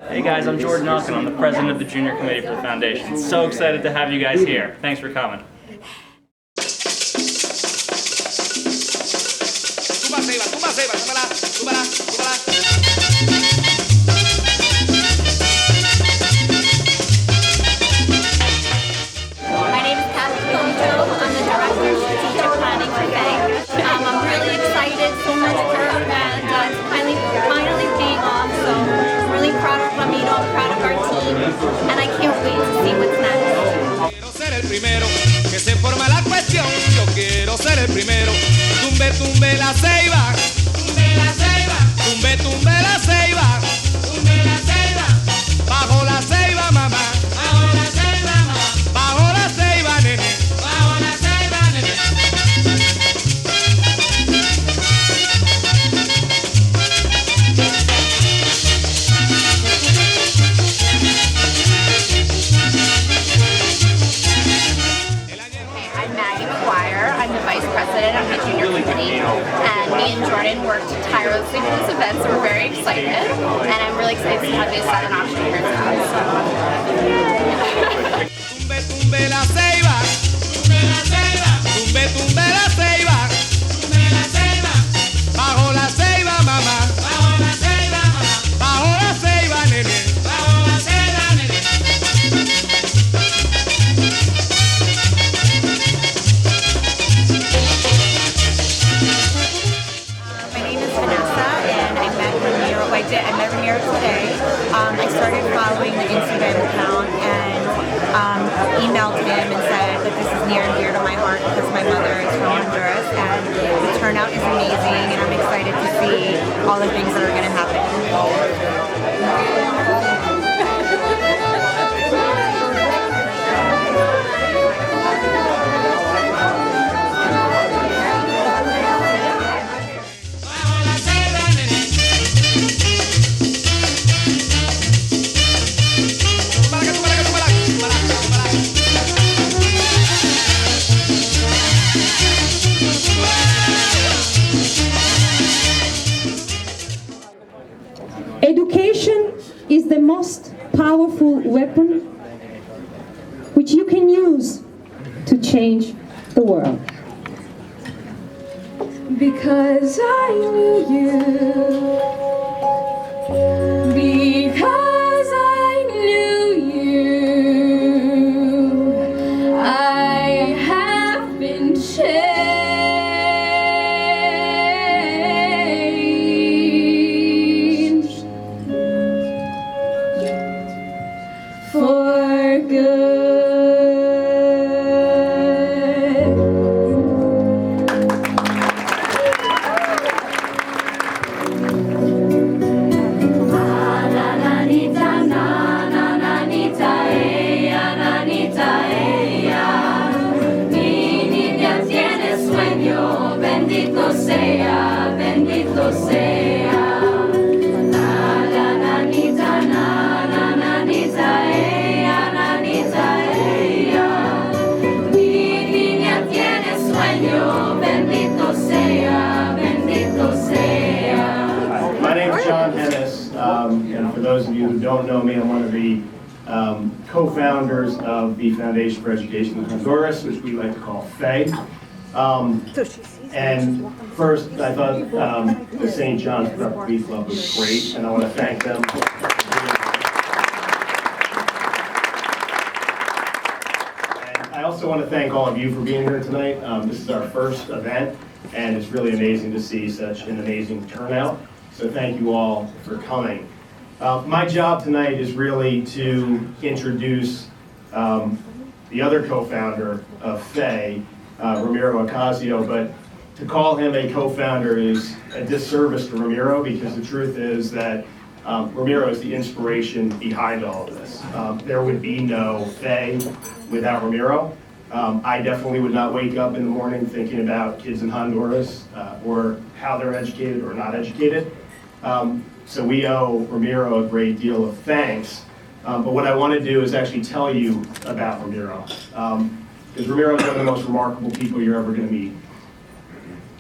Hey guys, I'm Jordan Elkin. I'm the president of the Junior Committee for the Foundation. So excited to have you guys here. Thanks for coming. I'm really excited, so much work, and it's finally paying off, so I'm really proud of Ramiro, proud of our team, and I can't wait to see what's next. Quiero ser el primero, que se forma la cuestión, yo quiero ser el primero, tumbe, tumbe la ceiba, tumbe la ceiba, tumbe, tumbe la ceiba, tumbe la ceiba, bajo la ceiba mamá, bajo la ceiba mamá, bajo la ceiba nene, bajo la ceiba nene. I'm the vice president of the junior committee, and me and Jordan worked tirelessly for this event, so we're very excited, and I'm really excited to have this as an option here today. Tumbe, tumbe la ceiba, tumbe la ceiba, tumbe, tumbe la ceiba, tumbe la ceiba, bajo la ceiba mamá, bajo la ceiba mamá, bajo la ceiba nene, bajo la ceiba nene. I met Ramiro today. I started following the Instagram account and emailed him and said that this is near and dear to my heart because my mother is from Honduras, and the turnout is amazing, and I'm excited to see all the things that are going to happen. Education is the most powerful weapon which you can use to change the world. Because I knew you, because I knew you, I have been changed. For good. Mi niña tiene sueño, bendito sea, bendito sea. And for those of you who don't know me, I'm one of the co-founders of the Foundation for Education in Honduras, which we like to call FEIH. And first, I thought the St. John's Prep Beef Club was great, and I want to thank them. And I also want to thank all of you for being here tonight. This is our first event, and it's really amazing to see such an amazing turnout. So thank you all for coming. My job tonight is really to introduce the other co-founder of FEIH, Ramiro Ocasio, but to call him a co-founder is a disservice to Ramiro, because the truth is that Ramiro is the inspiration behind all of this. There would be no FEIH without Ramiro. I definitely would not wake up in the morning thinking about kids in Honduras or how they're educated or not educated. So we owe Ramiro a great deal of thanks. But what I want to do is actually tell you about Ramiro. Because Ramiro is one of the most remarkable people you're ever going to meet.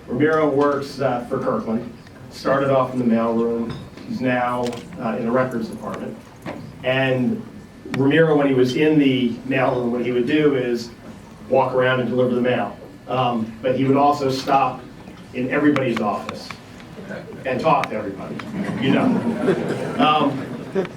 Ramiro works for Kirkland, started off in the mailroom. He's now in the records department. And Ramiro, when he was in the mailroom, what he would do is walk around and deliver the mail. But he would also stop in everybody's office and talk to everybody, you know.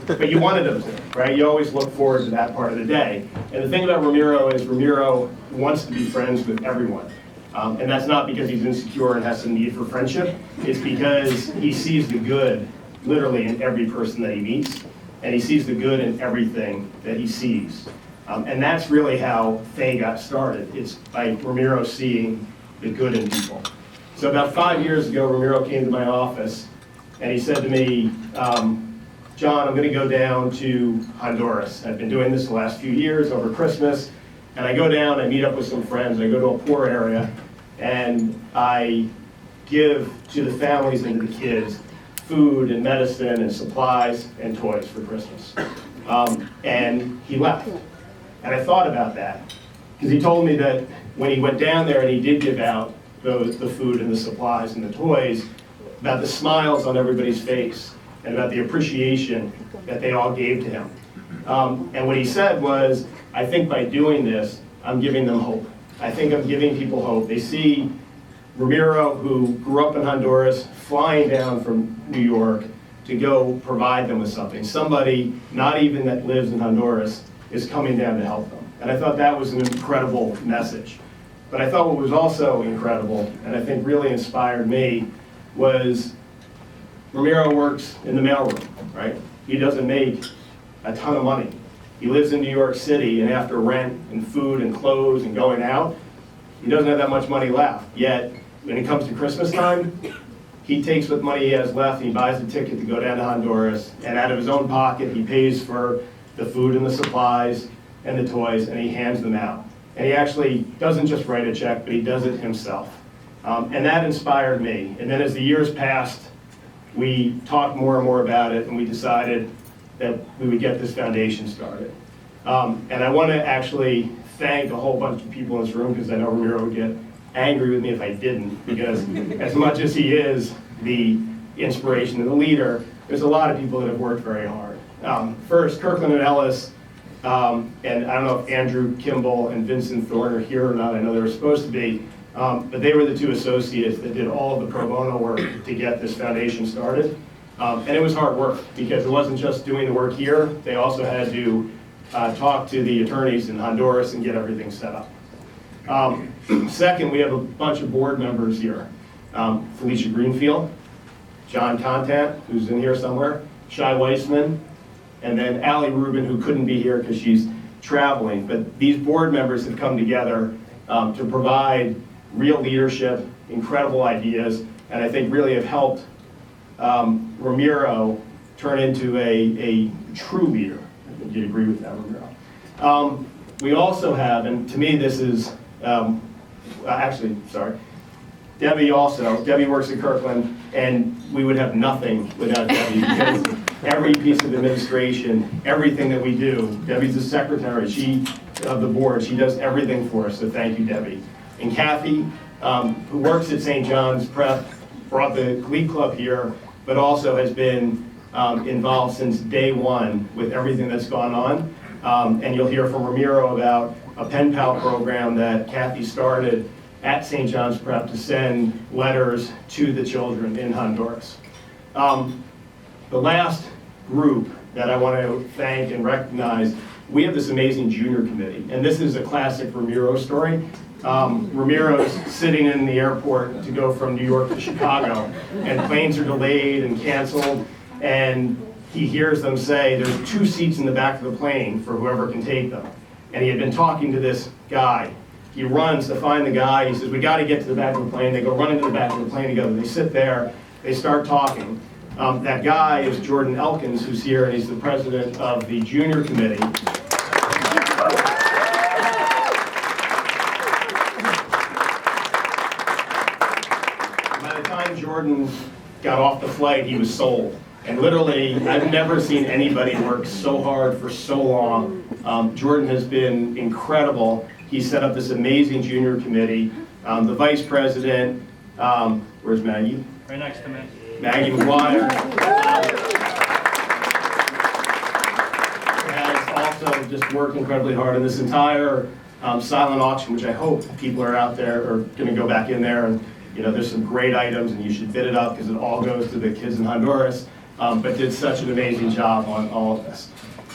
But you wanted him to, right? You always look forward to that part of the day. And the thing about Ramiro is Ramiro wants to be friends with everyone. And that's not because he's insecure and has some need for friendship. It's because he sees the good, literally, in every person that he meets. And he sees the good in everything that he sees. And that's really how FEIH got started. It's by Ramiro seeing the good in people. So about 5 years ago, Ramiro came to my office, and he said to me, John, I'm going to go down to Honduras. I've been doing this the last few years over Christmas, and I go down, I meet up with some friends, I go to a poor area, and I give to the families and to the kids food and medicine and supplies and toys for Christmas. And he left. And I thought about that, because he told me that when he went down there and he did give out the food and the supplies and the toys, about the smiles on everybody's face and about the appreciation that they all gave to him. And what he said was, I think by doing this, I'm giving them hope. I think I'm giving people hope. They see Ramiro, who grew up in Honduras, flying down from New York to go provide them with something. Somebody, not even that lives in Honduras, is coming down to help them. And I thought that was an incredible message. But I thought what was also incredible, and I think really inspired me, was Ramiro works in the mailroom, right? He doesn't make a ton of money. He lives in New York City, and after rent and food and clothes and going out, he doesn't have that much money left. Yet, when it comes to Christmas time, he takes what money he has left, and he buys a ticket to go down to Honduras, and out of his own pocket, he pays for the food and the supplies and the toys, and he hands them out. And he actually doesn't just write a check, but he does it himself. And that inspired me. And then as the years passed, we talked more and more about it, and we decided that we would get this foundation started. And I want to actually thank a whole bunch of people in this room, because I know Ramiro would get angry with me if I didn't, because as much as he is the inspiration and the leader, there's a lot of people that have worked very hard. First, Kirkland and Ellis, and I don't know if Andrew Kimball and Vincent Thorne are here or not, I know they were supposed to be, but they were the two associates that did all of the pro bono work to get this foundation started. And it was hard work, because it wasn't just doing the work here, they also had to talk to the attorneys in Honduras and get everything set up. Second, we have a bunch of board members here. Felicia Greenfield, John Contant, who's in here somewhere, Shai Weissman, and then Allie Rubin, who couldn't be here because she's traveling. But these board members have come together to provide real leadership, incredible ideas, and I think really have helped Ramiro turn into a true leader. I think you'd agree with that, Ramiro. We also have, and to me this is, Debbie also. Debbie works at Kirkland, and we would have nothing without Debbie, because every piece of administration, everything that we do, Debbie's the secretary of the board. She does everything for us, so thank you, Debbie. And Kathy, who works at St. John's Prep, brought the Glee Club here, but also has been involved since day one with everything that's gone on. And you'll hear from Ramiro about a pen pal program that Kathy started at St. John's Prep to send letters to the children in Honduras. The last group that I want to thank and recognize, we have this amazing junior committee, and this is a classic Ramiro story. Ramiro's sitting in the airport to go from New York to Chicago, and planes are delayed and canceled, and he hears them say, there's 2 seats in the back of the plane for whoever can take them. And he had been talking to this guy. He runs to find the guy. He says, we got to get to the back of the plane. They go running to the back of the plane together. They sit there. They start talking. That guy is Jordan Elkins, who's here, and he's the president of the junior committee. By the time Jordan got off the flight, he was sold. And literally, I've never seen anybody work so hard for so long. Jordan has been incredible. He set up this amazing junior committee. The vice president, where's Maggie? Right next to me. Maggie McGuire. also just worked incredibly hard on this entire silent auction, which I hope people are out there are going to go back in there and, you know, there's some great items and you should bid it up because it all goes to the kids in Honduras, but did such an amazing job on all of this.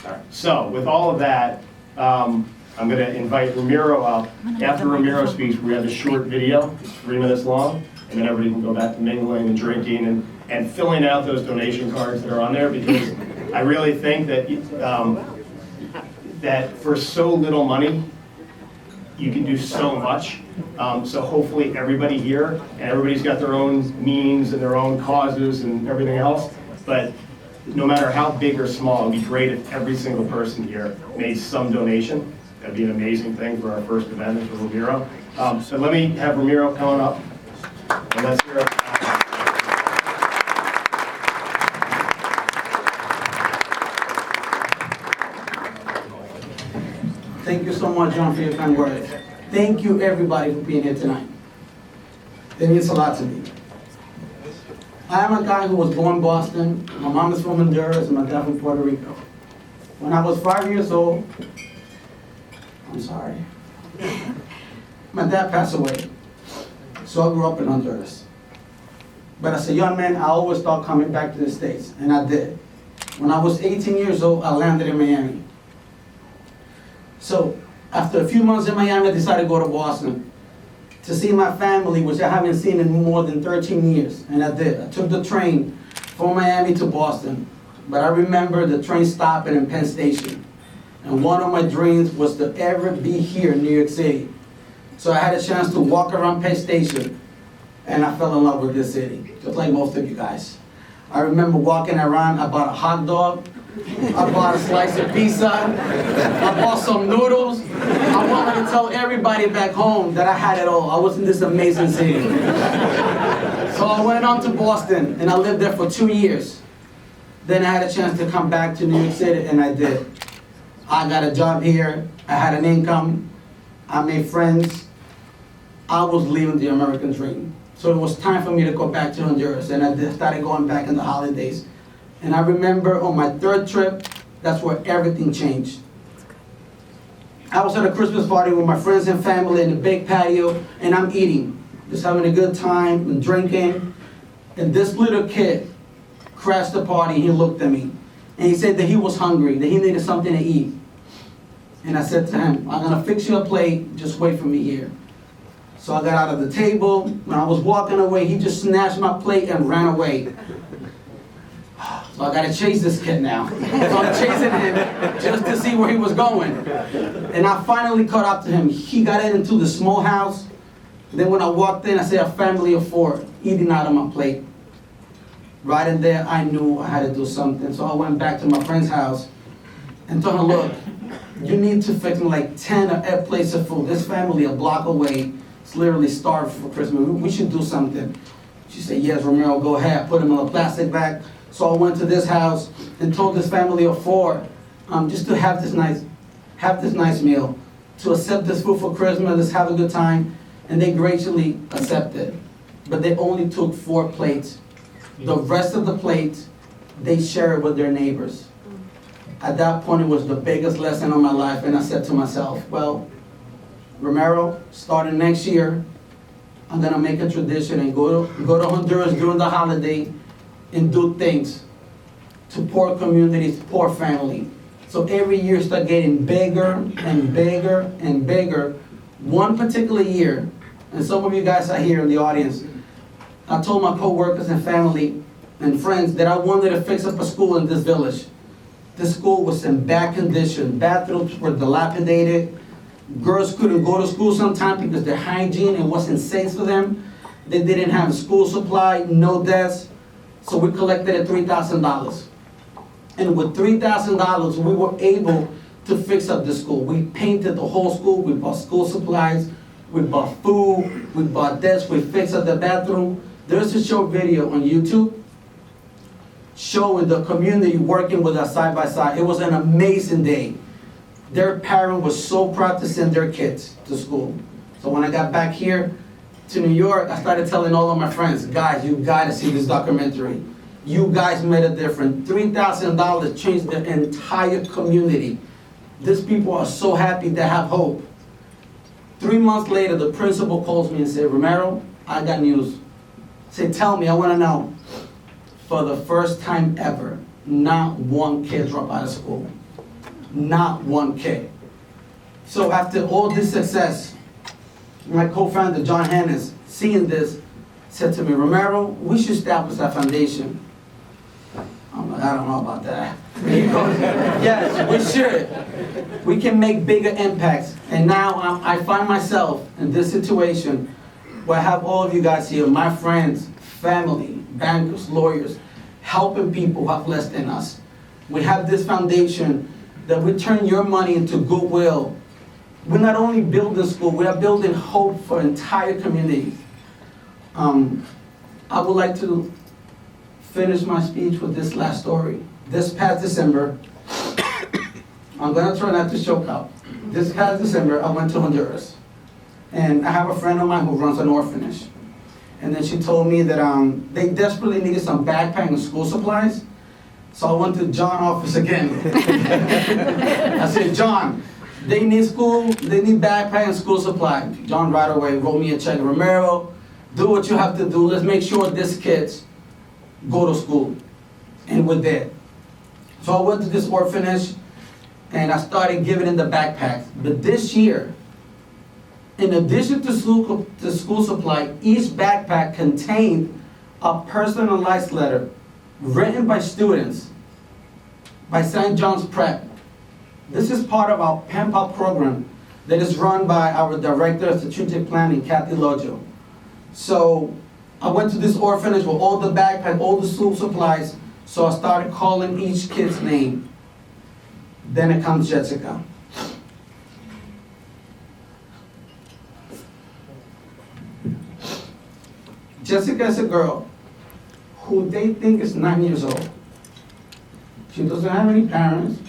All right. So with all of that, I'm going to invite Ramiro up. After Ramiro speaks, we have a short video, it's 3 minutes long, and then everybody can go back to mingling and drinking and filling out those donation cards that are on there, because I really think that that for so little money, you can do so much. So hopefully everybody here, and everybody's got their own means and their own causes and everything else, but no matter how big or small, it'd be great if every single person here made some donation. That'd be an amazing thing for our first event for Ramiro. So let me have Ramiro coming up, and let's hear it. Thank you so much, John, for your kind words. Thank you, everybody, for being here tonight. It means a lot to me. I am a guy who was born in Boston. My mom is from Honduras and my dad from Puerto Rico. When I was 5 years old, I'm sorry, my dad passed away. So I grew up in Honduras. But as a young man, I always thought coming back to the States, and I did. When I was 18 years old, I landed in Miami. So after a few months in Miami, I decided to go to Boston to see my family, which I haven't seen in more than 13 years, and I did. I took the train from Miami to Boston, but I remember the train stopping in Penn Station. And one of my dreams was to ever be here in New York City. So I had a chance to walk around Penn Station, and I fell in love with this city, just like most of you guys. I remember walking around, I bought a hot dog, I bought a slice of pizza, I bought some noodles. I wanted to tell everybody back home that I had it all. I was in this amazing city. So I went on to Boston, and I lived there for 2 years. Then I had a chance to come back to New York City, and I did. I got a job here, I had an income, I made friends. I was living the American dream. So it was time for me to go back to Honduras, and I started going back in the holidays. And I remember on my 3rd trip, that's where everything changed. I was at a Christmas party with my friends and family in the big patio, and I'm eating, just having a good time and drinking. And this little kid crashed the party, he looked at me. And he said that he was hungry, that he needed something to eat. And I said to him, I'm gonna fix you a plate, just wait for me here. So I got out of the table. When I was walking away, he just snatched my plate and ran away. So I gotta chase this kid now. So I'm chasing him just to see where he was going. And I finally caught up to him. He got into the small house. Then when I walked in, I said a family of 4 eating out of my plate. Right in there, I knew I had to do something. So I went back to my friend's house and told her, look, you need to fix me like 10 or 8 plates of food. This family a block away is literally starved for Christmas. We should do something. She said, yes, Ramiro, go ahead. Put him in a plastic bag. So I went to this house and told this family of 4 just to have this nice meal, to accept this food for Christmas, let's have a good time. And they graciously accepted. But they only took 4 plates. The rest of the plates, they shared with their neighbors. At that point, it was the biggest lesson of my life, and I said to myself, well, Ramiro, starting next year, I'm gonna make a tradition and go to Honduras during the holiday and do things to poor communities, poor family. So every year start getting bigger and bigger and bigger. One particular year, and some of you guys are here in the audience, I told my co-workers and family and friends that I wanted to fix up a school in this village. This school was in bad condition. Bathrooms were dilapidated. Girls couldn't go to school sometimes because their hygiene, it wasn't safe for them. They didn't have school supply, no desks. So we collected $3,000. And with $3,000, we were able to fix up the school. We painted the whole school, we bought school supplies, we bought food, we bought desks, we fixed up the bathroom. There's a short video on YouTube showing the community working with us side by side. It was an amazing day. Their parent was so proud to send their kids to school. So when I got back here to New York, I started telling all of my friends, guys, you gotta see this documentary. You guys made a difference. $3,000 changed the entire community. These people are so happy, they have hope. 3 months later, the principal calls me and said, Ramiro, I got news. Say, tell me, I want to know. For the first time ever, not one kid dropped out of school. Not one kid. So after all this success, my co-founder, John Hannes, seeing this, said to me, Ramiro, we should establish a foundation. I'm like, I don't know about that. He goes, yes, we should. We can make bigger impacts. And now I find myself in this situation where I have all of you guys here, my friends, family, bankers, lawyers, helping people who have less than us. We have this foundation that we turn your money into goodwill. We're not only building school, we are building hope for entire communities. I would like to finish my speech with this last story. This past December, I'm gonna try not to choke up. This past December, I went to Honduras. And I have a friend of mine who runs an orphanage. And then she told me that they desperately needed some backpack and school supplies. So I went to John's office again. I said, John, they need school, they need backpack and school supply. John right away wrote me a check. Ramiro, do what you have to do. Let's make sure these kids go to school. And we did. So I went to this orphanage and I started giving them the backpacks. But this year, in addition to school supply, each backpack contained a personalized letter written by students by St. John's Prep. This is part of our Pen Pal program that is run by our Director of Strategic Planning, Kathy Lojo. So I went to this orphanage with all the backpack, all the school supplies, so I started calling each kid's name. Then it comes Jessica. Jessica is a girl who they think is 9 years old. She doesn't have any parents,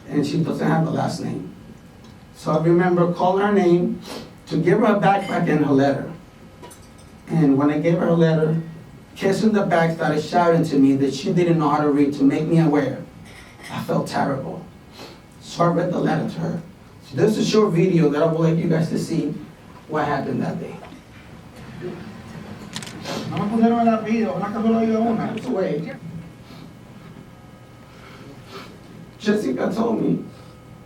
and she doesn't have a last name. So I remember calling her name to give her a backpack and her letter. And when I gave her a letter, kids in the back started shouting to me that she didn't know how to read to make me aware. I felt terrible. So I read the letter to her. So this is a short video that I would like you guys to see what happened that day. Wait. Jessica told me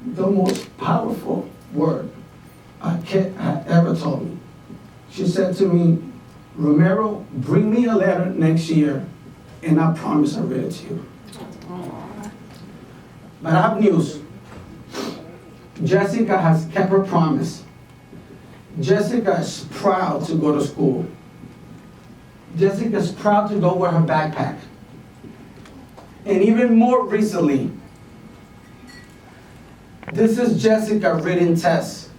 the most powerful word a kid had ever told me. She said to me, Ramiro, bring me a letter next year, and I promise I'll read it to you. But I have news. Jessica has kept her promise. Jessica is proud to go to school. Jessica is proud to go with her backpack. And even more recently, this is Jessica reading tests.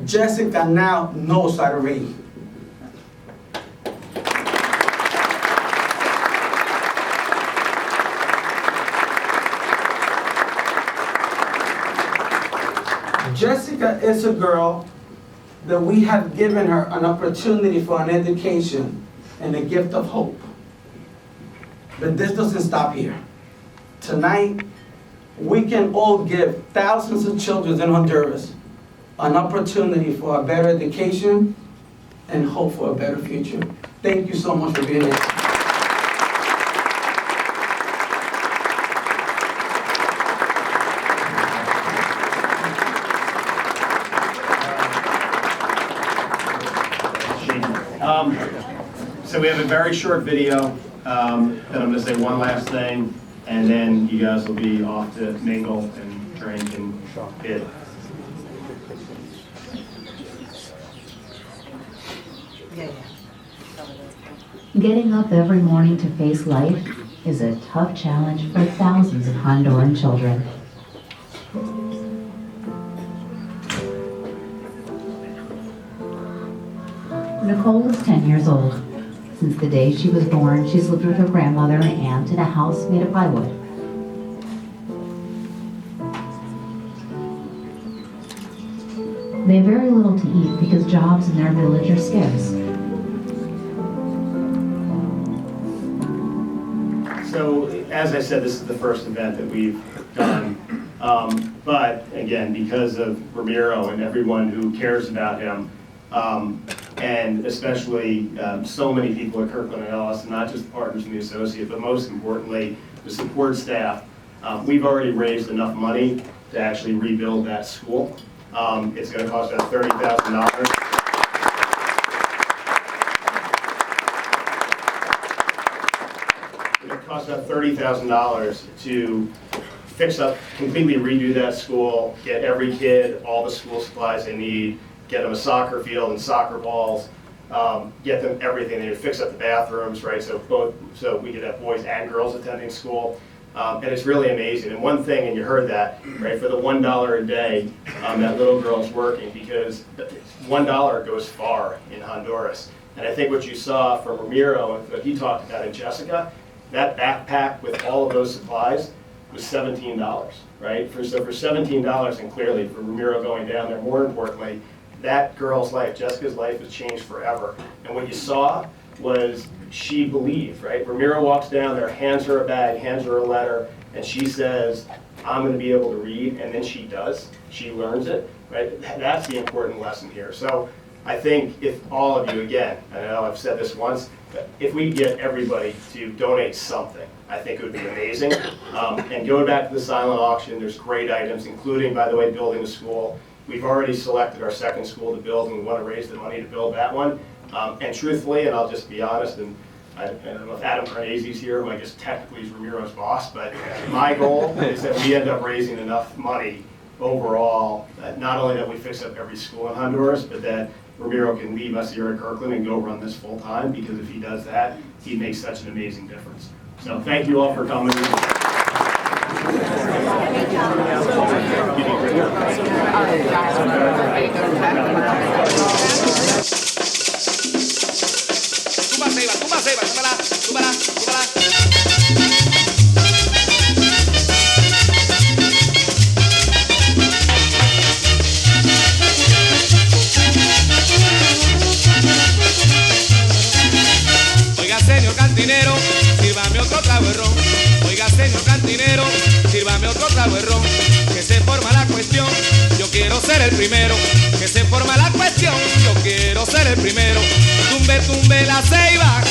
Jessica now knows how to read. Jessica is a girl that we have given her an opportunity for an education and a gift of hope. But this doesn't stop here. Tonight, we can all give thousands of children in Honduras an opportunity for a better education and hope for a better future. Thank you so much for being here. So we have a very short video, and I'm going to say one last thing, and then you guys will be off to mingle and drink and bid. Getting up every morning to face life is a tough challenge for thousands of Honduran children. Nicole is 10 years old. Since the day she was born, she's lived with her grandmother and aunt in a house made of plywood. They have very little to eat because jobs in their village are scarce. So, as I said, this is the first event that we've done But again, because of Ramiro and everyone who cares about him, and especially so many people at Kirkland and Ellis, not just the partners and the associate, but most importantly, the support staff, we've already raised enough money to actually rebuild that school. It's going to cost about $30,000. It costs about $30,000 to fix up, completely redo that school, get every kid all the school supplies they need, get them a soccer field and soccer balls, get them everything. They need to fix up the bathrooms, right? So we could have boys and girls attending school. And it's really amazing. And one thing, and you heard that, right, for the $1 a day, that little girl's working, because $1 goes far in Honduras. And I think what you saw from Ramiro and what he talked about in Jessica, that backpack with all of those supplies was $17, right? So for $17, and clearly for Ramiro going down there, more importantly, that girl's life, Jessica's life, has changed forever. And what you saw was she believed, right? Ramiro walks down there, hands her a bag, hands her a letter, and she says, I'm going to be able to read, and then she does. She learns it, right? That's the important lesson here. So I think if all of you, again, I know I've said this once, but if we get everybody to donate something, I think it would be amazing. And going back to the silent auction, there's great items, including, by the way, building a school. We've already selected our second school to build, and we want to raise the money to build that one. And truthfully, and I'll just be honest, and I don't know if Adam Carnese's here, who I guess technically is Ramiro's boss, but my goal is that we end up raising enough money overall, that not only that we fix up every school in Honduras, but that Ramiro can leave us here at Kirkland and go run this full time, because if he does that, he makes such an amazing difference. So thank you all for coming. Tumba, súbala, súbala, súbala. Oiga, señor cantinero, sírvame otro trago de ron. Oiga, señor cantinero, sírvame otro trago de ron. Que se forma la cuestión, yo quiero ser el primero. Que se forma la cuestión, yo quiero ser el primero. Tumbe, tumbe la ceiba.